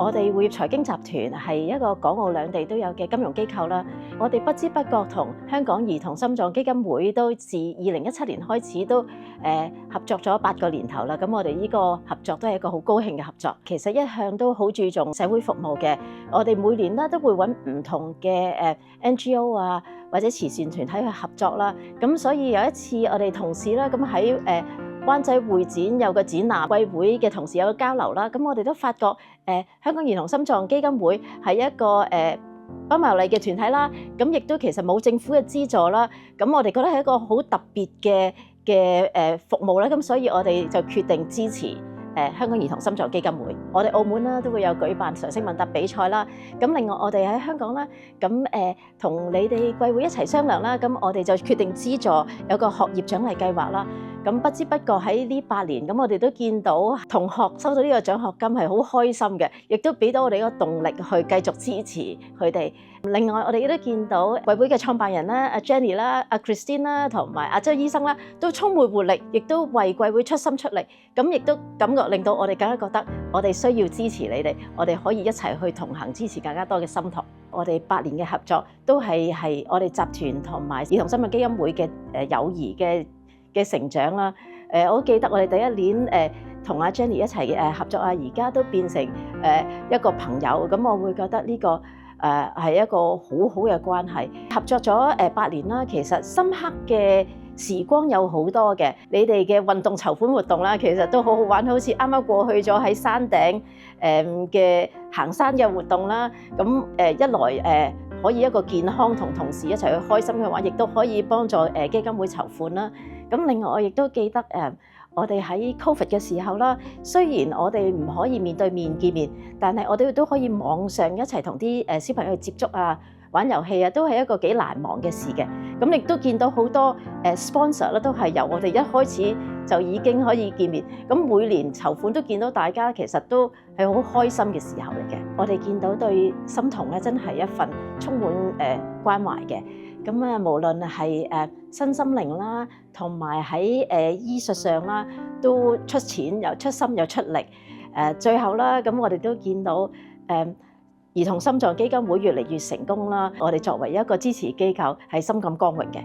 我哋匯業財經集團係一個港澳兩地都有嘅金融機構啦。我哋不知不覺同香港兒童心臟基金會都自2017年開始都合作咗8個年頭啦。咁我哋呢個合作都係一個好高興嘅合作。其實一向都好注重社會服務嘅，我哋每年咧都會揾唔同嘅NGO 啊或者慈善團體去合作啦。咁所以有一次我哋同事啦，咁喺灣仔會展有個展覽，貴會嘅同事有個交流啦。咁我哋都發覺香港兒童心臟基金會係一個不牟利嘅團體啦。咁亦都其實冇政府嘅資助啦。咁我哋覺得係一個好特別嘅服務啦。咁所以我哋就決定支持香港兒童心臟基金會。我哋澳門啦都會有舉辦常識問答比賽啦。咁另外我哋喺香港啦，咁同你哋貴會一齊商量啦。咁我哋就決定資助有個學業獎勵計劃啦。咁不知不覺喺呢8年，咁我哋都見到同學收到呢個獎學金係好開心嘅，亦都俾到我哋一個動力去繼續支持佢哋。另外我哋亦都見到貴會嘅創辦人啦，阿 Jenny 啦、阿 Christine 啦，同埋阿周醫生啦，都充滿活力，亦都為貴會出心出力。咁亦都感覺令到我哋更加覺得我哋需要支持你哋，我哋可以一齊去同行，支持更加多嘅心同。我哋8年嘅合作都係我哋集團同埋兒童心臟基金會嘅友誼嘅成長啦。我記得我哋第一年同阿 Jenny 一齊合作啊，而家都變成一個朋友。咁我會覺得呢個係一個好好嘅關係。合作咗8年啦，其實深刻嘅時光有好多嘅。你哋嘅運動籌款活動啦，其實都好好玩，好似啱啱過去咗喺山頂嘅行山嘅活動啦。咁一來可以一個健康同同事一齊去開心嘅話，亦都可以幫助基金會籌款啦。咁另外我亦都記得我哋喺 Covid 嘅時候啦，雖然我哋唔可以面對面見面，但係我哋都可以網上一齊同啲小朋友去接觸啊、玩遊戲啊，都係一個幾難忘嘅事嘅。咁亦都見到好多sponsor 啦，都係由我哋一開始就已經可以見面。咁每年籌款都見到大家其實都係好開心嘅時候嚟嘅。我哋見到對心童咧，真係一份充滿關懷嘅。咁無論係身心靈啦，同埋喺醫術上啦，都出錢又出心又出力。最後啦，咁我哋都見到兒童心臟基金會越嚟越成功啦。我哋作為一個支持機構係深感光榮嘅。